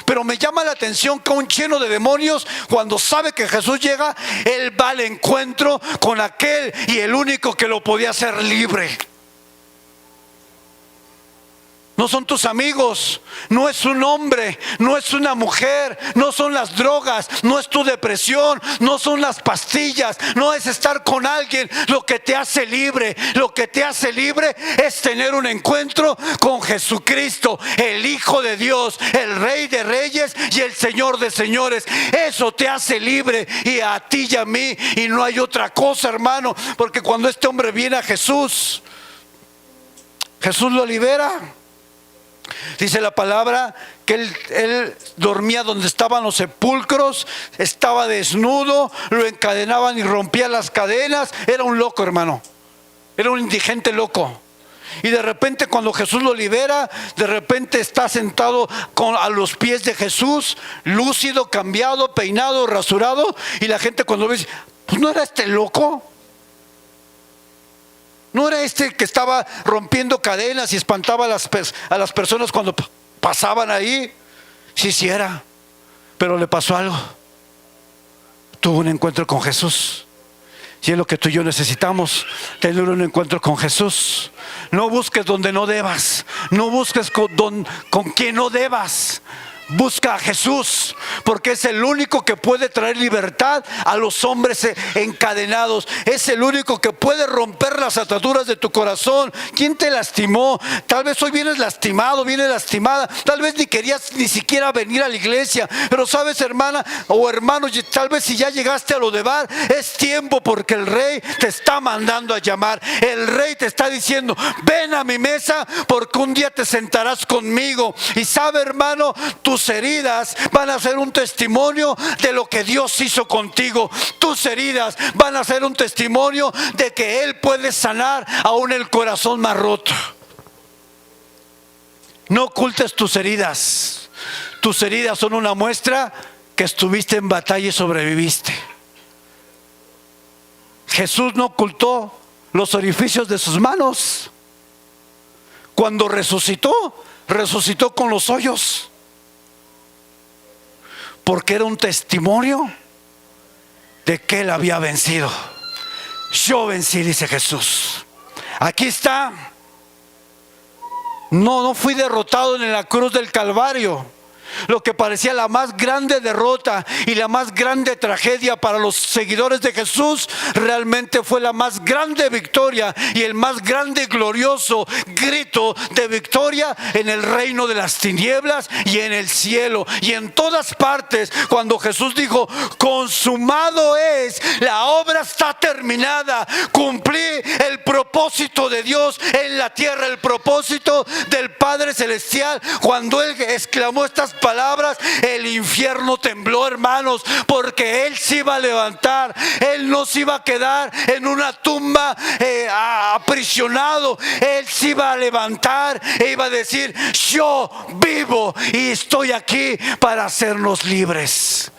Pero me llama la atención que un lleno de demonios, cuando sabe que Jesús llega, él va al encuentro con aquel y el único que lo podía hacer libre. No son tus amigos, no es un hombre, no es una mujer, no son las drogas, no es tu depresión, no son las pastillas, no es estar con alguien lo que te hace libre. Lo que te hace libre es tener un encuentro con Jesucristo, el Hijo de Dios, el Rey de Reyes y el Señor de Señores. Eso te hace libre, y a ti y a mí, y no hay otra cosa, hermano. Porque cuando este hombre viene a Jesús, Jesús lo libera. Dice la palabra que él dormía donde estaban los sepulcros, estaba desnudo, lo encadenaban y rompía las cadenas. Era un loco, hermano. Era un indigente loco. Y de repente cuando Jesús lo libera, de repente está sentado a los pies de Jesús, lúcido, cambiado, peinado, rasurado. Y la gente cuando ve, pues no era este loco. No era este que estaba rompiendo cadenas y espantaba a las personas cuando pasaban ahí. Sí era. Pero le pasó algo. Tuvo un encuentro con Jesús. Y es lo que tú y yo necesitamos, tener un encuentro con Jesús. No busques donde no debas. No busques con quien no debas. Busca a Jesús, porque es el único que puede traer libertad a los hombres encadenados. Es el único que puede romper las ataduras de tu corazón. ¿Quién te lastimó? Tal vez hoy vienes lastimado, vienes lastimada. Tal vez ni querías ni siquiera venir a la iglesia. Pero sabes, hermana o hermano, tal vez si ya llegaste a lo de bar, es tiempo, porque el Rey te está mandando a llamar. El Rey te está diciendo: ven a mi mesa, porque un día te sentarás conmigo. Y sabe, hermano, tus heridas van a ser un testimonio de lo que Dios hizo contigo. Tus heridas van a ser un testimonio de que Él puede sanar aún el corazón más roto. No ocultes tus heridas. Tus heridas son una muestra que estuviste en batalla y sobreviviste. Jesús no ocultó los orificios de sus manos. Cuando resucitó, resucitó con los hoyos, porque era un testimonio de que Él había vencido. Yo vencí, dice Jesús. Aquí está. No fui derrotado en la cruz del Calvario. Lo que parecía la más grande derrota y la más grande tragedia para los seguidores de Jesús, realmente fue la más grande victoria y el más grande y glorioso grito de victoria en el reino de las tinieblas y en el cielo y en todas partes. Cuando Jesús dijo: consumado es, la obra está terminada, cumplí el propósito de Dios en la tierra, el propósito del Padre Celestial. Cuando Él exclamó estas palabras, el infierno tembló, hermanos, porque Él se iba a levantar. Él no se iba a quedar en una tumba aprisionado. Él se iba a levantar e iba a decir: yo vivo y estoy aquí para hacernos libres.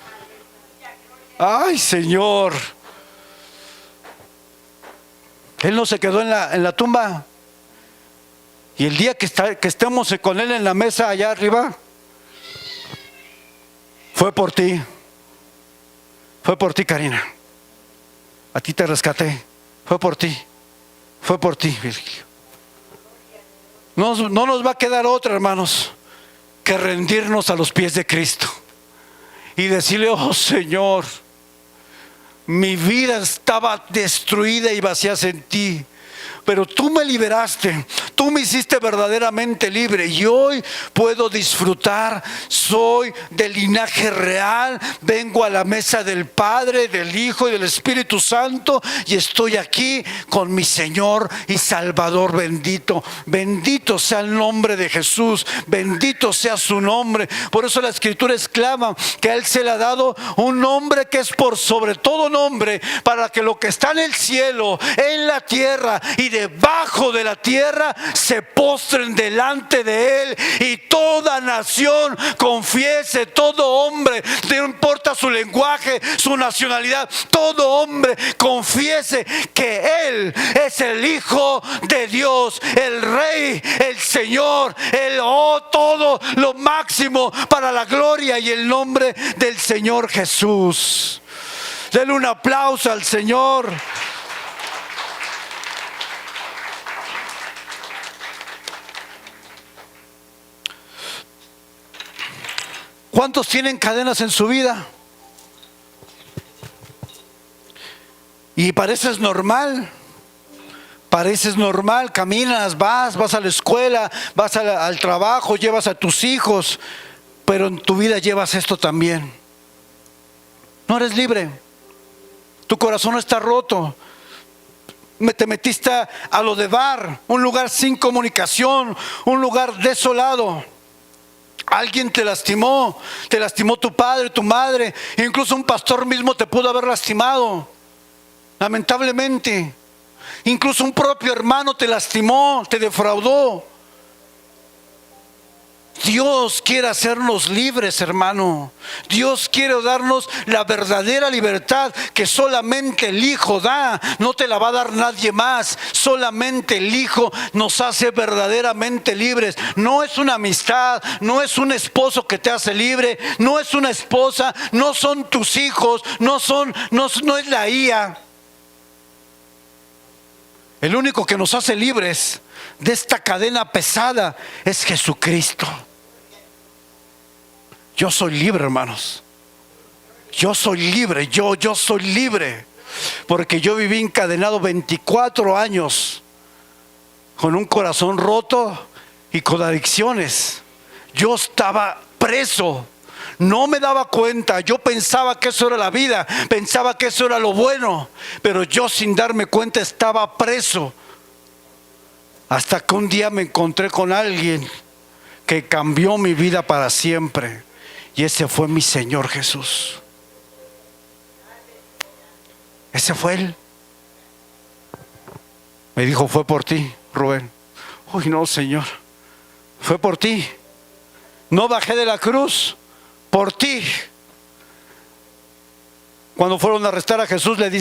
Ay, Señor. Él no se quedó en la tumba. Y el día que estemos con Él en la mesa allá arriba, fue por ti. Fue por ti, Karina. A ti te rescaté. Fue por ti. Fue por ti, Virgilio. No nos va a quedar otra, hermanos, que rendirnos a los pies de Cristo y decirle: oh Señor, mi vida estaba destruida y vacía en ti, pero tú me liberaste, tú me hiciste verdaderamente libre y hoy puedo disfrutar. Soy del linaje real, vengo a la mesa del Padre, del Hijo y del Espíritu Santo y estoy aquí con mi Señor y Salvador bendito. Bendito sea el nombre de Jesús, bendito sea su nombre. Por eso la Escritura exclama que a Él se le ha dado un nombre que es por sobre todo nombre, para que lo que está en el cielo, en la tierra y debajo de la tierra se postren delante de Él, y toda nación confiese, todo hombre, no importa su lenguaje, su nacionalidad, todo hombre confiese que Él es el Hijo de Dios, el Rey, el Señor, todo lo máximo para la gloria y el nombre del Señor Jesús. Denle un aplauso al Señor. ¿Cuántos tienen cadenas en su vida? Y pareces normal. Pareces normal, caminas, vas a la escuela, vas al trabajo, llevas a tus hijos, pero en tu vida llevas esto también. No eres libre. Tu corazón está roto. te metiste a Lodebar, un lugar sin comunicación, un lugar desolado. Alguien te lastimó tu padre, tu madre, incluso un pastor mismo te pudo haber lastimado, lamentablemente. Incluso un propio hermano te lastimó, te defraudó. Dios quiere hacernos libres, hermano. Dios quiere darnos la verdadera libertad que solamente el Hijo da. No te la va a dar nadie más. Solamente el Hijo nos hace verdaderamente libres. No es una amistad, no es un esposo que te hace libre, no es una esposa, no son tus hijos, no es la IA. El único que nos hace libres de esta cadena pesada es Jesucristo. Yo soy libre, hermanos. Yo soy libre, yo soy libre. Porque yo viví encadenado 24 años con un corazón roto y con adicciones. Yo estaba preso. No me daba cuenta, yo pensaba que eso era la vida, pensaba que eso era lo bueno, pero yo sin darme cuenta estaba preso. Hasta que un día me encontré con alguien que cambió mi vida para siempre, y ese fue mi Señor Jesús. Ese fue Él. Me dijo, fue por ti, Rubén. Uy, no, Señor, fue por ti. No bajé de la cruz. Por ti. Cuando fueron a arrestar a Jesús, le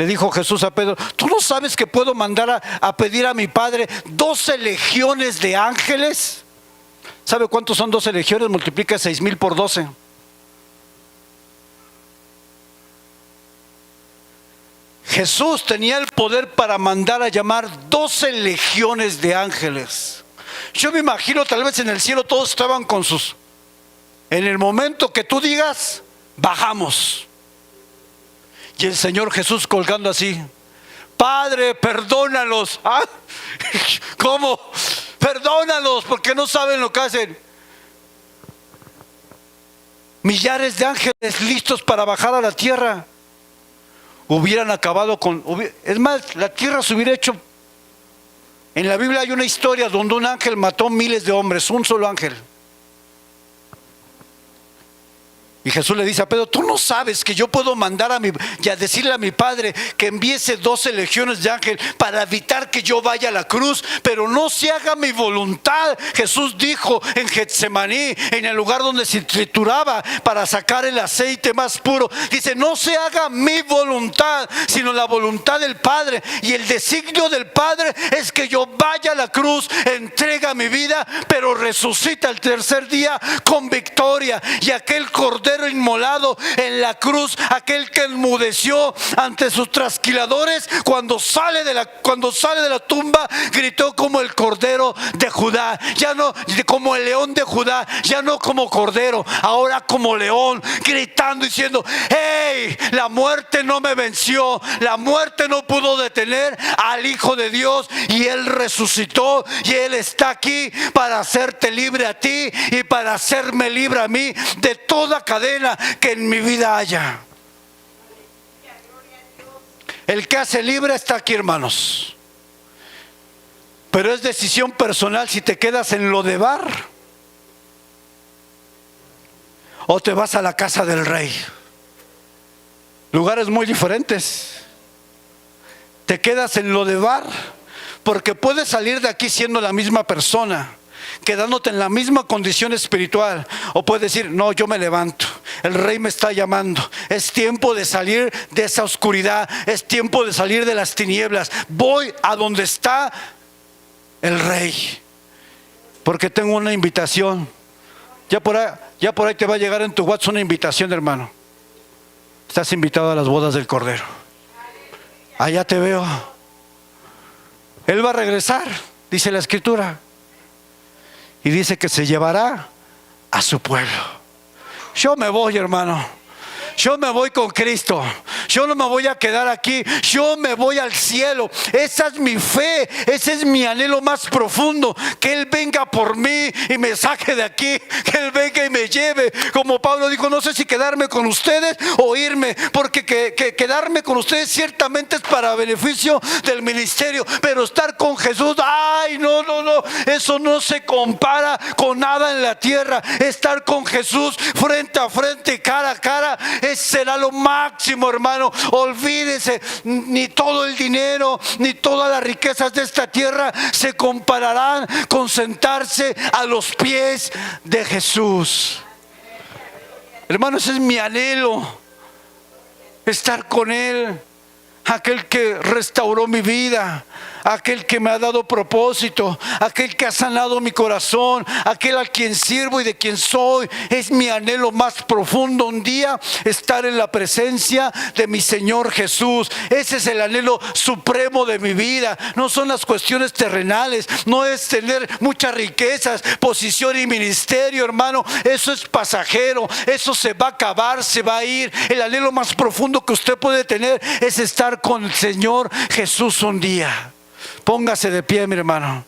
dijo Jesús a Pedro: ¿tú no sabes que puedo mandar a pedir a mi Padre 12 legiones de ángeles? ¿Sabe cuántos son 12 legiones? Multiplica 6,000 por 12. Jesús tenía el poder para mandar a llamar 12 legiones de ángeles. Yo me imagino, tal vez en el cielo todos estaban con sus... En el momento que tú digas, bajamos. Y el Señor Jesús colgando así: Padre, perdónalos. ¿Ah? ¿Cómo? Perdónalos porque no saben lo que hacen. Millares de ángeles listos para bajar a la tierra. Hubieran acabado con... Es más, la tierra se hubiera hecho... En la Biblia hay una historia donde un ángel mató miles de hombres, un solo ángel. Y Jesús le dice a Pedro: tú no sabes que yo puedo mandar y a decirle a mi Padre que enviese 12 legiones de ángeles para evitar que yo vaya a la cruz, pero no se haga mi voluntad. Jesús dijo en Getsemaní, en el lugar donde se trituraba para sacar el aceite más puro, dice: no se haga mi voluntad, sino la voluntad del Padre. Y el designio del Padre es que yo vaya a la cruz, entrega mi vida, pero resucita el tercer día con victoria. Y aquel cordero inmolado en la cruz, aquel que enmudeció ante sus trasquiladores, cuando sale de la tumba, gritó como el cordero de Judá. Ya no como el león de Judá, ya no como cordero, ahora como león, gritando, diciendo: hey, la muerte no me venció, la muerte no pudo detener al Hijo de Dios, y Él resucitó, y Él está aquí para hacerte libre a ti y para hacerme libre a mí de toda cadena que en mi vida haya. El que hace libre está aquí, hermanos. Pero es decisión personal si te quedas en Lodebar o te vas a la casa del rey. Lugares muy diferentes. Te quedas en Lodebar porque puedes salir de aquí siendo la misma persona, quedándote en la misma condición espiritual, o puedes decir: no, yo me levanto, el rey me está llamando, es tiempo de salir de esa oscuridad, es tiempo de salir de las tinieblas, voy a donde está el rey, porque tengo una invitación. Ya por ahí te va a llegar en tu WhatsApp una invitación, hermano. Estás invitado a las bodas del Cordero. Allá te veo. Él va a regresar, dice la Escritura, y dice que se llevará a su pueblo. Yo me voy, hermano. Yo me voy con Cristo. yo no me voy a quedar aquí, yo me voy al cielo. Esa es mi fe, ese es mi anhelo más profundo, que Él venga por mí y me saque de aquí, que Él venga y me lleve. Como Pablo dijo, no sé si quedarme con ustedes o irme, porque quedarme con ustedes ciertamente es para beneficio del ministerio, pero estar con Jesús, ay, no, eso no se compara con nada en la tierra. Estar con Jesús frente a frente, cara a cara, será lo máximo, hermano. Olvídese, ni todo el dinero, ni todas las riquezas de esta tierra se compararán con sentarse a los pies de Jesús. Hermano, ese es mi anhelo, estar con Él, aquel que restauró mi vida, aquel que me ha dado propósito, aquel que ha sanado mi corazón, aquel a quien sirvo y de quien soy. Es mi anhelo más profundo, un día estar en la presencia de mi Señor Jesús. Ese es el anhelo supremo de mi vida. No son las cuestiones terrenales, no es tener muchas riquezas, posición y ministerio, hermano. Eso es pasajero, eso se va a acabar, se va a ir. El anhelo más profundo que usted puede tener es estar con el Señor Jesús un día. Póngase de pie, mi hermano.